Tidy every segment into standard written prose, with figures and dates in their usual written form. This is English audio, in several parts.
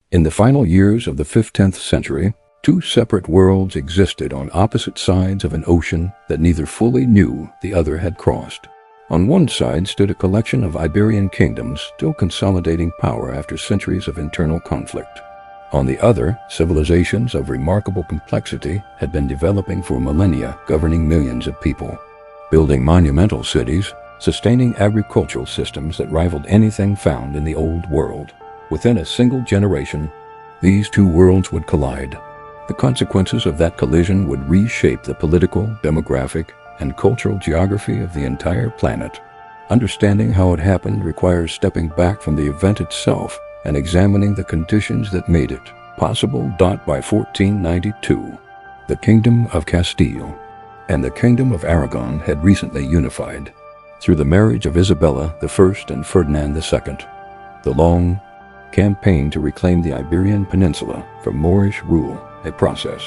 In the final years of the 15th century, two separate worlds existed on opposite sides of an ocean that neither fully knew the other had crossed. On one side stood a collection of Iberian kingdoms still consolidating power after centuries of internal conflict. On the other, civilizations of remarkable complexity had been developing for millennia, governing millions of people, building monumental cities, sustaining agricultural systems that rivaled anything found in the Old World. Within a single generation, these two worlds would collide. The consequences of that collision would reshape the political, demographic, and cultural geography of the entire planet. Understanding how it happened requires stepping back from the event itself and examining the conditions that made it possible. By 1492, the Kingdom of Castile and the Kingdom of Aragon had recently unified through the marriage of Isabella I and Ferdinand II. The long campaign to reclaim the Iberian Peninsula from Moorish rule, a process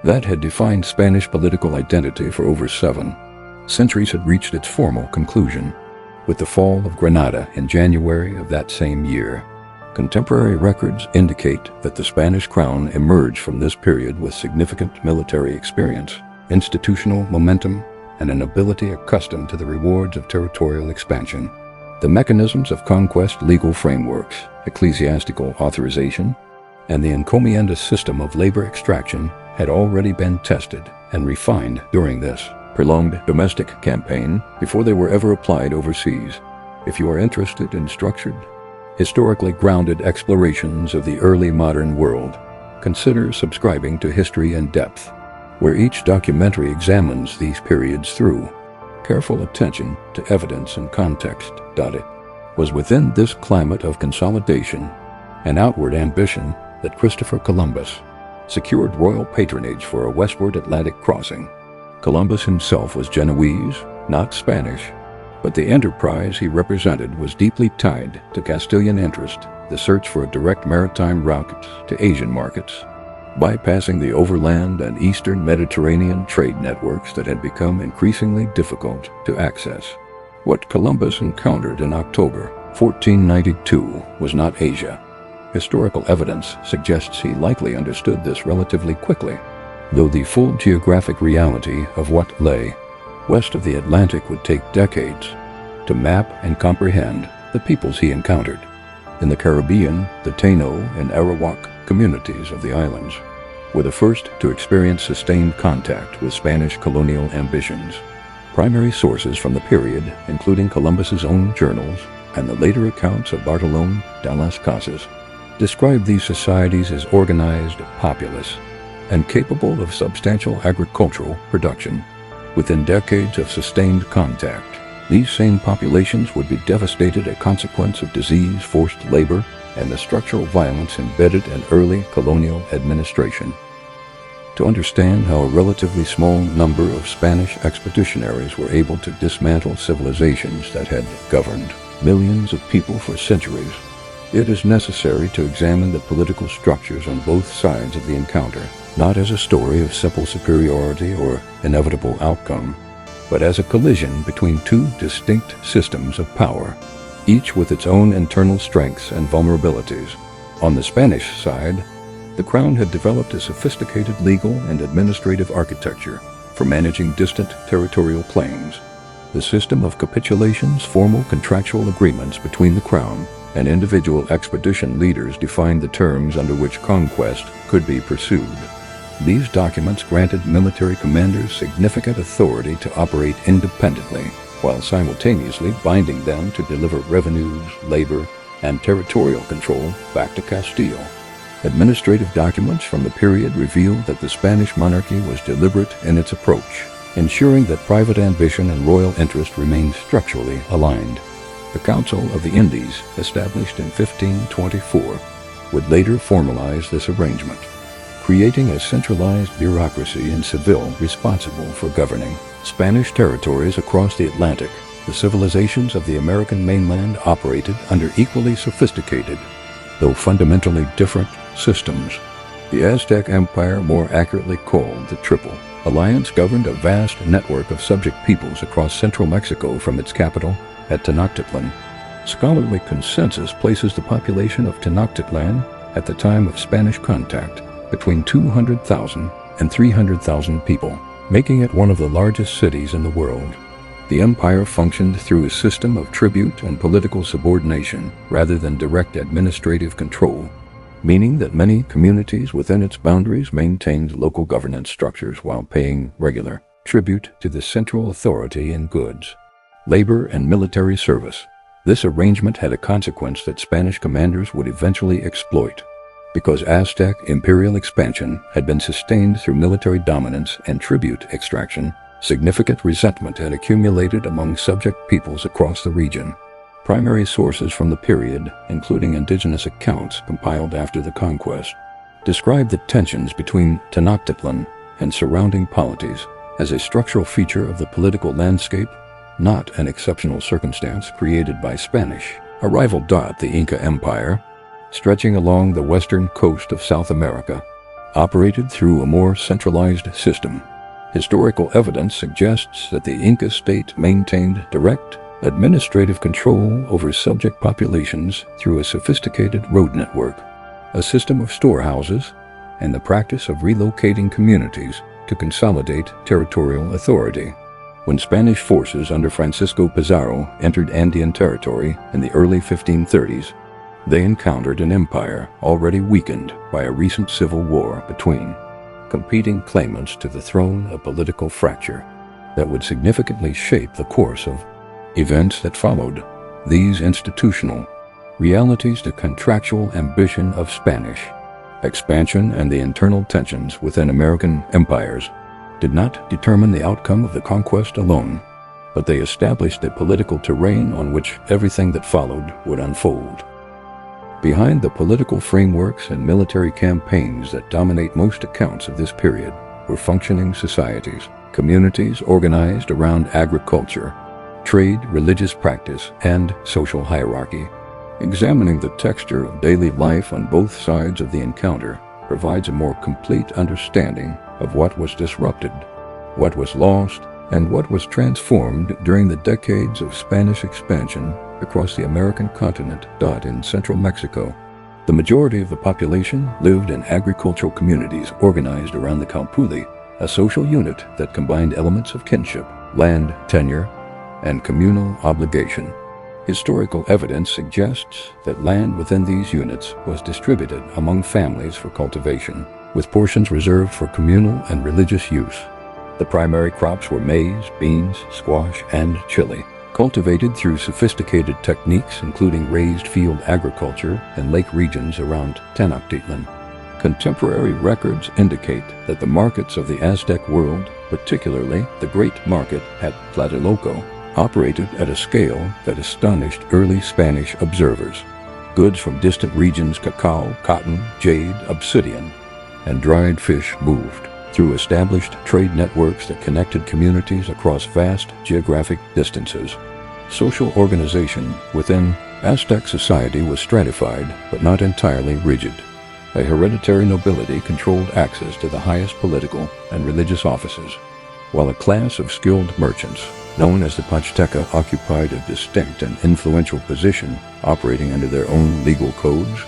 that had defined Spanish political identity for over 7 centuries, had reached its formal conclusion with the fall of Granada in January of that same year. Contemporary records indicate that the Spanish crown emerged from this period with significant military experience, institutional momentum, and an ability accustomed to the rewards of territorial expansion. The mechanisms of conquest, legal frameworks, ecclesiastical authorization, and the encomienda system of labor extraction had already been tested and refined during this prolonged domestic campaign before they were ever applied overseas. If you are interested in structured, historically grounded explorations of the early modern world, consider subscribing to History in Depth, where each documentary examines these periods through careful attention to evidence and context. It was within this climate of consolidation and outward ambition that Christopher Columbus secured royal patronage for a westward Atlantic crossing. Columbus himself was Genoese, not Spanish, but the enterprise he represented was deeply tied to Castilian interest, the search for a direct maritime route to Asian markets, bypassing the overland and eastern Mediterranean trade networks that had become increasingly difficult to access. What Columbus encountered in October 1492 was not Asia. Historical evidence suggests he likely understood this relatively quickly, though the full geographic reality of what lay west of the Atlantic would take decades to map and comprehend the peoples he encountered. In the Caribbean, the Taino and Arawak communities of the islands were the first to experience sustained contact with Spanish colonial ambitions. Primary sources from the period, including Columbus's own journals and the later accounts of Bartolomé de las Casas, describe these societies as organized, populous, and capable of substantial agricultural production. Within decades of sustained contact, these same populations would be devastated as a consequence of disease, forced labor, and the structural violence embedded in early colonial administration. To understand how a relatively small number of Spanish expeditionaries were able to dismantle civilizations that had governed millions of people for centuries, it is necessary to examine the political structures on both sides of the encounter, not as a story of simple superiority or inevitable outcome, but as a collision between two distinct systems of power, each with its own internal strengths and vulnerabilities. On the Spanish side, the crown had developed a sophisticated legal and administrative architecture for managing distant territorial claims. The system of capitulations, formal contractual agreements between the crown and individual expedition leaders defined the terms under which conquest could be pursued. These documents granted military commanders significant authority to operate independently, while simultaneously binding them to deliver revenues, labor, and territorial control back to Castile. Administrative documents from the period revealed that the Spanish monarchy was deliberate in its approach, ensuring that private ambition and royal interest remained structurally aligned. The Council of the Indies, established in 1524, would later formalize this arrangement, creating a centralized bureaucracy in Seville responsible for governing Spanish territories across the Atlantic. The civilizations of the American mainland operated under equally sophisticated, though fundamentally different, systems. The Aztec Empire, more accurately called the Triple Alliance, governed a vast network of subject peoples across central Mexico from its capital at Tenochtitlan. Scholarly consensus places the population of Tenochtitlan at the time of Spanish contact between 200,000 and 300,000 people, making it one of the largest cities in the world. The empire functioned through a system of tribute and political subordination rather than direct administrative control, meaning that many communities within its boundaries maintained local governance structures while paying regular tribute to the central authority in goods, labor, and military service. This arrangement had a consequence that Spanish commanders would eventually exploit. Because Aztec imperial expansion had been sustained through military dominance and tribute extraction, significant resentment had accumulated among subject peoples across the region. Primary sources from the period, including indigenous accounts compiled after the conquest, describe the tensions between Tenochtitlan and surrounding polities as a structural feature of the political landscape, not an exceptional circumstance created by Spanish arrival. The Inca Empire, stretching along the western coast of South America, operated through a more centralized system. Historical evidence suggests that the Inca state maintained direct administrative control over subject populations through a sophisticated road network, a system of storehouses, and the practice of relocating communities to consolidate territorial authority. When Spanish forces under Francisco Pizarro entered Andean territory in the early 1530s, they encountered an empire already weakened by a recent civil war between competing claimants to the throne, a political fracture that would significantly shape the course of events that followed. These institutional realities, the contractual ambition of Spanish expansion and the internal tensions within American empires, did not determine the outcome of the conquest alone, but they established the political terrain on which everything that followed would unfold. Behind the political frameworks and military campaigns that dominate most accounts of this period were functioning societies, communities organized around agriculture, trade, religious practice, and social hierarchy. Examining the texture of daily life on both sides of the encounter provides a more complete understanding of what was disrupted, what was lost, and what was transformed during the decades of Spanish expansion across the American continent. In central Mexico, the majority of the population lived in agricultural communities organized around the Calpulli, a social unit that combined elements of kinship, land tenure, and communal obligation. Historical evidence suggests that land within these units was distributed among families for cultivation, with portions reserved for communal and religious use. The primary crops were maize, beans, squash, and chili, cultivated through sophisticated techniques including raised field agriculture in lake regions around Tenochtitlan. Contemporary records indicate that the markets of the Aztec world, particularly the Great Market at Tlatelolco, operated at a scale that astonished early Spanish observers. Goods from distant regions, cacao, cotton, jade, obsidian, and dried fish moved through established trade networks that connected communities across vast geographic distances. Social organization within Aztec society was stratified but not entirely rigid. A hereditary nobility controlled access to the highest political and religious offices, while a class of skilled merchants, known as the Pachteca, occupied a distinct and influential position, operating under their own legal codes,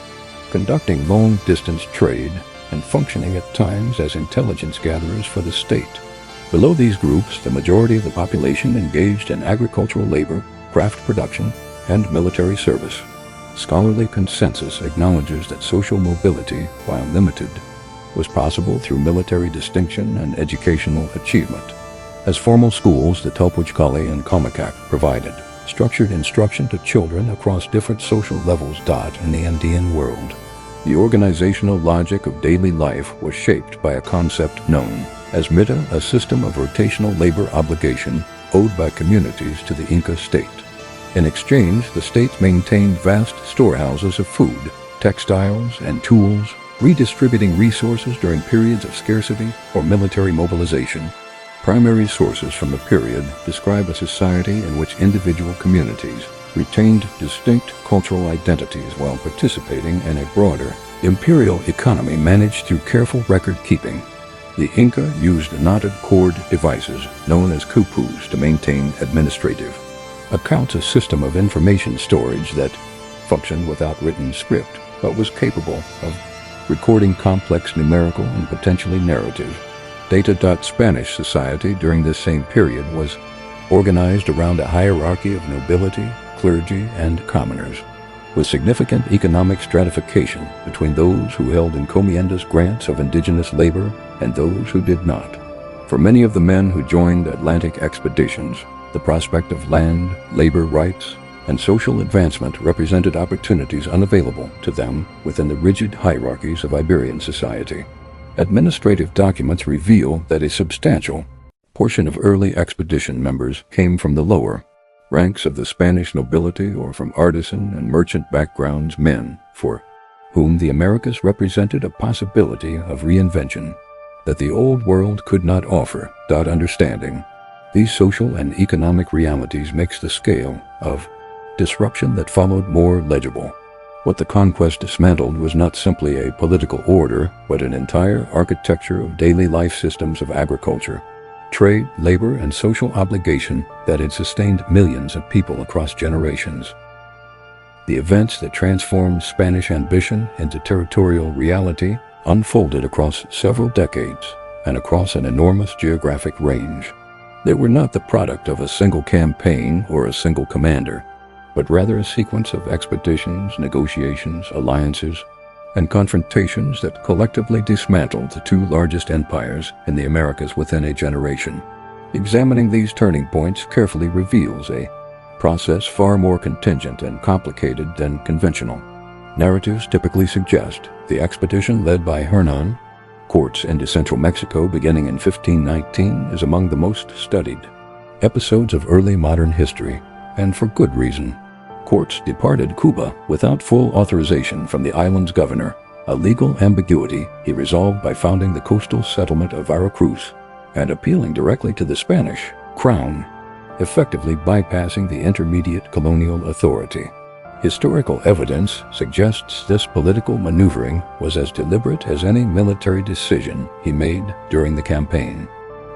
conducting long-distance trade, and functioning at times as intelligence gatherers for the state. Below these groups, the majority of the population engaged in agricultural labor, craft production, and military service. Scholarly consensus acknowledges that social mobility, while limited, was possible through military distinction and educational achievement. As formal schools, the Topocalli and Comacac provided structured instruction to children across different social levels. In the Andean world, the organizational logic of daily life was shaped by a concept known as mita, a system of rotational labor obligation owed by communities to the Inca state. In exchange, the state maintained vast storehouses of food, textiles, and tools, redistributing resources during periods of scarcity or military mobilization. Primary sources from the period describe a society in which individual communities retained distinct cultural identities while participating in a broader imperial economy managed through careful record-keeping. The Inca used knotted cord devices known as cupus to maintain administrative accounts, a system of information storage that functioned without written script. but was capable of recording complex numerical and potentially narrative data. Spanish society during this same period was organized around a hierarchy of nobility, clergy, and commoners, with significant economic stratification between those who held encomiendas grants of indigenous labor and those who did not. For many of the men who joined Atlantic expeditions, the prospect of land, labor rights, and social advancement represented opportunities unavailable to them within the rigid hierarchies of Iberian society. Administrative documents reveal that a substantial portion of early expedition members came from the lower ranks of the Spanish nobility or from artisan and merchant backgrounds, men for whom the Americas represented a possibility of reinvention that the Old World could not offer. Understanding these social and economic realities makes the scale of disruption that followed more legible. What the conquest dismantled was not simply a political order, but an entire architecture of daily life systems of agriculture, trade, labor, and social obligation that had sustained millions of people across generations. The events that transformed Spanish ambition into territorial reality unfolded across several decades and across an enormous geographic range. They were not the product of a single campaign or a single commander, but rather a sequence of expeditions, negotiations, alliances, and confrontations that collectively dismantled the two largest empires in the Americas within a generation. Examining these turning points carefully reveals a process far more contingent and complicated than conventional. Narratives typically suggest the expedition led by Hernán, Cortés into central Mexico beginning in 1519 is among the most studied episodes of early modern history, and for good reason. Cortés departed Cuba without full authorization from the island's governor, a legal ambiguity he resolved by founding the coastal settlement of Veracruz and appealing directly to the Spanish crown, effectively bypassing the intermediate colonial authority. Historical evidence suggests this political maneuvering was as deliberate as any military decision he made during the campaign.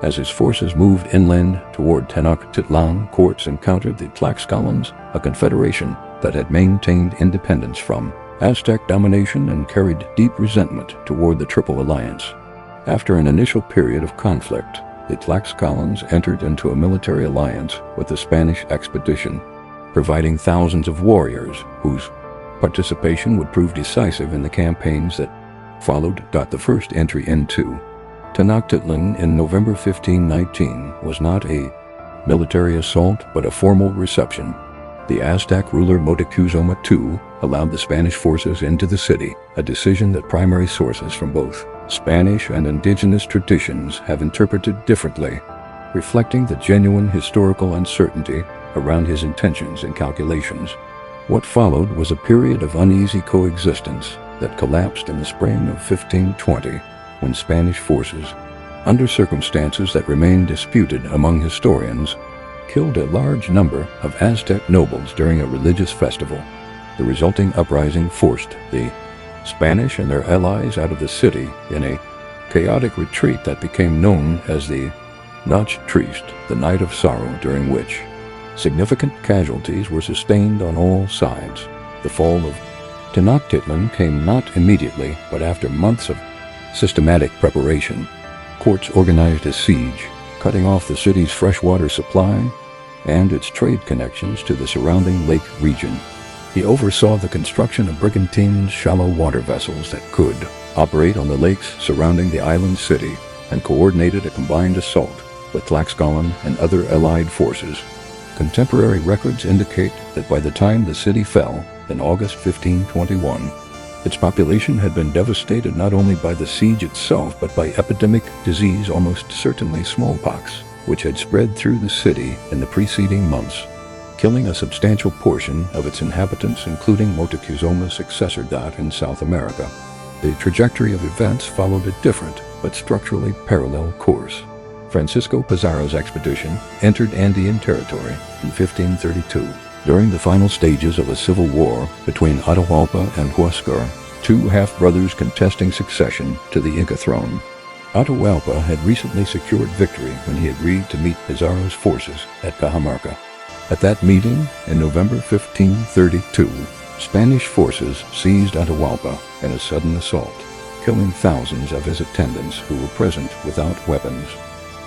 As his forces moved inland toward Tenochtitlan, Cortés encountered the Tlaxcalans, a confederation that had maintained independence from Aztec domination and carried deep resentment toward the Triple Alliance. After an initial period of conflict, the Tlaxcalans entered into a military alliance with the Spanish expedition, providing thousands of warriors whose participation would prove decisive in the campaigns that followed. The first entry into Tenochtitlan in November 1519 was not a military assault but a formal reception. The Aztec ruler Moctezuma II allowed the Spanish forces into the city, a decision that primary sources from both Spanish and indigenous traditions have interpreted differently, reflecting the genuine historical uncertainty around his intentions and calculations. What followed was a period of uneasy coexistence that collapsed in the spring of 1520, when Spanish forces, under circumstances that remain disputed among historians, killed a large number of Aztec nobles during a religious festival. The resulting uprising forced the Spanish and their allies out of the city in a chaotic retreat that became known as the Noche Triste, the Night of Sorrow, during which significant casualties were sustained on all sides. The fall of Tenochtitlan came not immediately, but after months of systematic preparation. Cortés organized a siege, cutting off the city's freshwater supply and its trade connections to the surrounding lake region. He oversaw the construction of brigantines, shallow water vessels that could operate on the lakes surrounding the island city, and coordinated a combined assault with Tlaxcalan and other allied forces. Contemporary records indicate that by the time the city fell in August 1521, its population had been devastated not only by the siege itself, but by epidemic disease, almost certainly smallpox, which had spread through the city in the preceding months, killing a substantial portion of its inhabitants, including Motecuzuma's successor in South America. The trajectory of events followed a different but structurally parallel course. Francisco Pizarro's expedition entered Andean territory in 1532. During the final stages of a civil war between Atahualpa and Huáscar, two half-brothers contesting succession to the Inca throne. Atahualpa had recently secured victory when he agreed to meet Pizarro's forces at Cajamarca. At that meeting, in November 1532, Spanish forces seized Atahualpa in a sudden assault, killing thousands of his attendants who were present without weapons.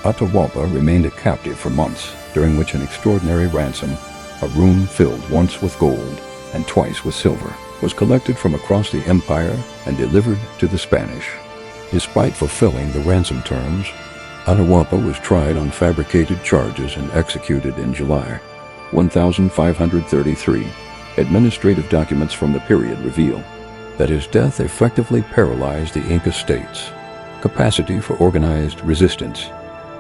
Atahualpa remained a captive for months, during which an extraordinary ransom, a room filled once with gold and twice with silver, was collected from across the empire and delivered to the Spanish. Despite fulfilling the ransom terms, Atahualpa was tried on fabricated charges and executed in July 1533. Administrative documents from the period reveal that his death effectively paralyzed the Inca state's capacity for organized resistance,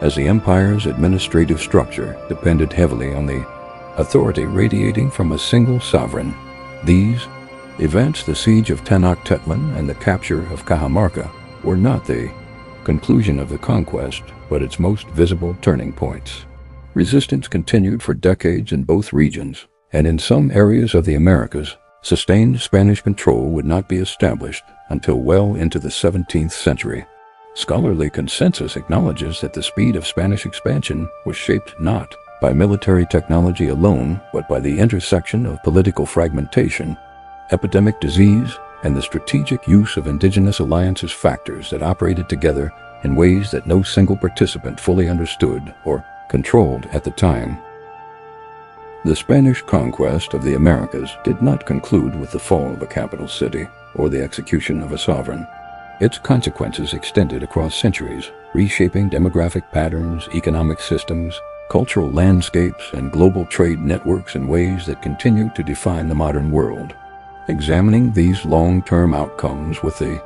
as the empire's administrative structure depended heavily on the authority radiating from a single sovereign. These events, the siege of Tenochtitlan and the capture of Cajamarca, were not the conclusion of the conquest, but its most visible turning points. Resistance continued for decades in both regions, and in some areas of the Americas, sustained Spanish control would not be established until well into the 17th century. Scholarly consensus acknowledges that the speed of Spanish expansion was shaped not by military technology alone, but by the intersection of political fragmentation, epidemic disease, and the strategic use of indigenous alliances, factors that operated together in ways that no single participant fully understood or controlled at the time. The Spanish conquest of the Americas did not conclude with the fall of a capital city or the execution of a sovereign. Its consequences extended across centuries, reshaping demographic patterns, economic systems, cultural landscapes, and global trade networks in ways that continue to define the modern world. Examining these long-term outcomes with the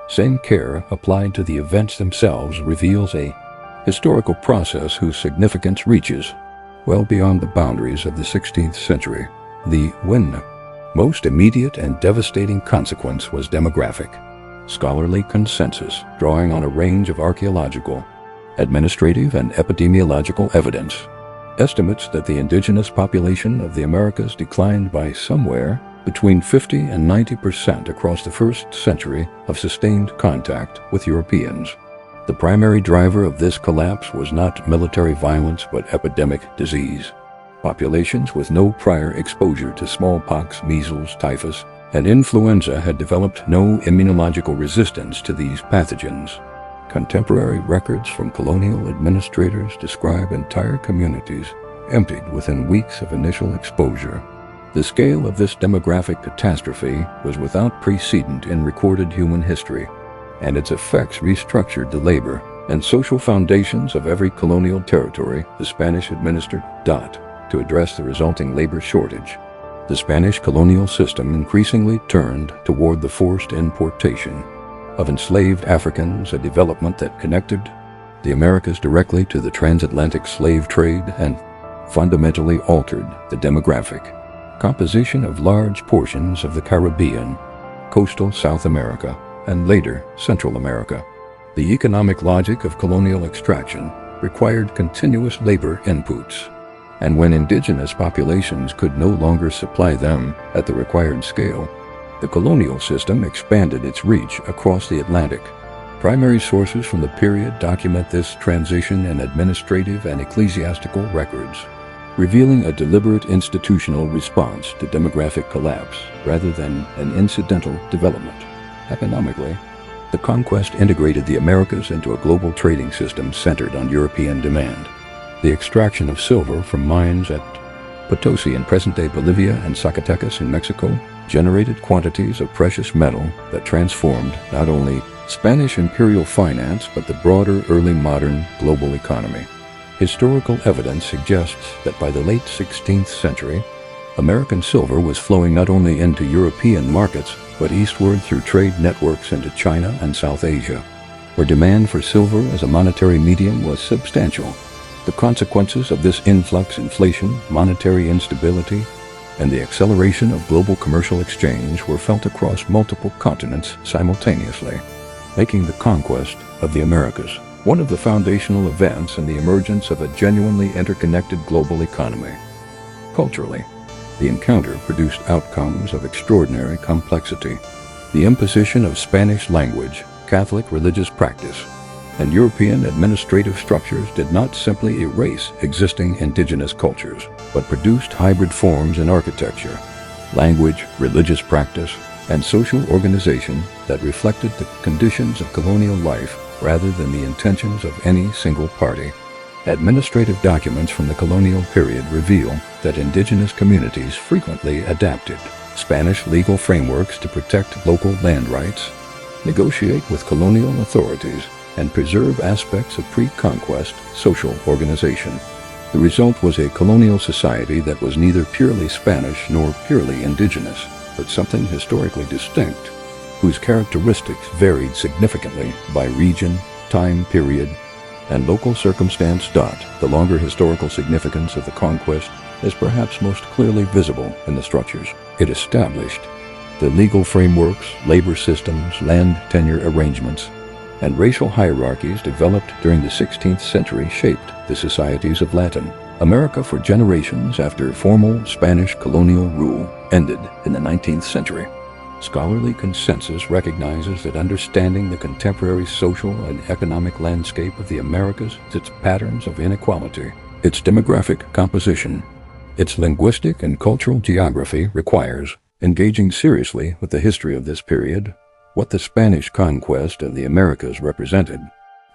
same care applied to the events themselves reveals a historical process whose significance reaches well beyond the boundaries of the 16th century. The most immediate and devastating consequence was demographic. Scholarly consensus, drawing on a range of archaeological, administrative, and epidemiological evidence, estimates that the indigenous population of the Americas declined by somewhere between 50 and 90% across the first century of sustained contact with Europeans. The primary driver of this collapse was not military violence but epidemic disease. Populations with no prior exposure to smallpox, measles, typhus, and influenza had developed no immunological resistance to these pathogens. Contemporary records from colonial administrators describe entire communities emptied within weeks of initial exposure. The scale of this demographic catastrophe was without precedent in recorded human history, and its effects restructured the labor and social foundations of every colonial territory the Spanish administered. To address the resulting labor shortage, the Spanish colonial system increasingly turned toward the forced importation of enslaved Africans, a development that connected the Americas directly to the transatlantic slave trade and fundamentally altered the demographic composition of large portions of the Caribbean, coastal South America, and later Central America. The economic logic of colonial extraction required continuous labor inputs, and when indigenous populations could no longer supply them at the required scale, the colonial system expanded its reach across the Atlantic. Primary sources from the period document this transition in administrative and ecclesiastical records, revealing a deliberate institutional response to demographic collapse rather than an incidental development. Economically, the conquest integrated the Americas into a global trading system centered on European demand. The extraction of silver from mines at Potosi in present-day Bolivia and Zacatecas in Mexico generated quantities of precious metal that transformed not only Spanish imperial finance but the broader early modern global economy. Historical evidence suggests that by the late 16th century, American silver was flowing not only into European markets but eastward through trade networks into China and South Asia, where demand for silver as a monetary medium was substantial. The consequences of this influx, inflation, monetary instability, and the acceleration of global commercial exchange were felt across multiple continents simultaneously, making the conquest of the Americas one of the foundational events in the emergence of a genuinely interconnected global economy. Culturally, the encounter produced outcomes of extraordinary complexity. The imposition of Spanish language, Catholic religious practice, and European administrative structures did not simply erase existing indigenous cultures, but produced hybrid forms in architecture, language, religious practice, and social organization that reflected the conditions of colonial life rather than the intentions of any single party. Administrative documents from the colonial period reveal that indigenous communities frequently adapted Spanish legal frameworks to protect local land rights, negotiate with colonial authorities, and preserve aspects of pre-conquest social organization. The result was a colonial society that was neither purely Spanish nor purely indigenous, but something historically distinct, whose characteristics varied significantly by region, time period, and local circumstance. The longer historical significance of the conquest is perhaps most clearly visible in the structures it established. The legal frameworks, labor systems, land tenure arrangements, and racial hierarchies developed during the 16th century shaped the societies of Latin America for generations after formal Spanish colonial rule ended in the 19th century. Scholarly consensus recognizes that understanding the contemporary social and economic landscape of the Americas, its patterns of inequality, its demographic composition, its linguistic and cultural geography requires engaging seriously with the history of this period. What the Spanish conquest of the Americas represented,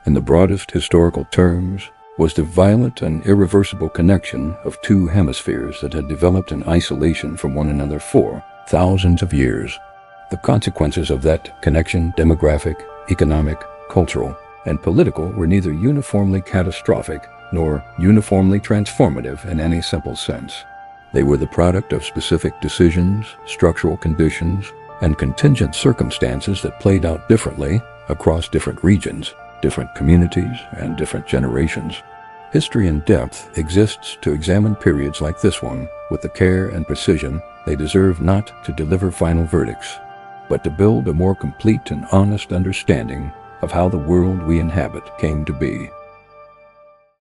in the broadest historical terms, was the violent and irreversible connection of two hemispheres that had developed in isolation from one another for thousands of years. The consequences of that connection, demographic, economic, cultural, and political, were neither uniformly catastrophic nor uniformly transformative in any simple sense. They were the product of specific decisions, structural conditions, and contingent circumstances that played out differently across different regions, different communities, and different generations. History in depth exists to examine periods like this one with the care and precision they deserve, not to deliver final verdicts, but to build a more complete and honest understanding of how the world we inhabit came to be.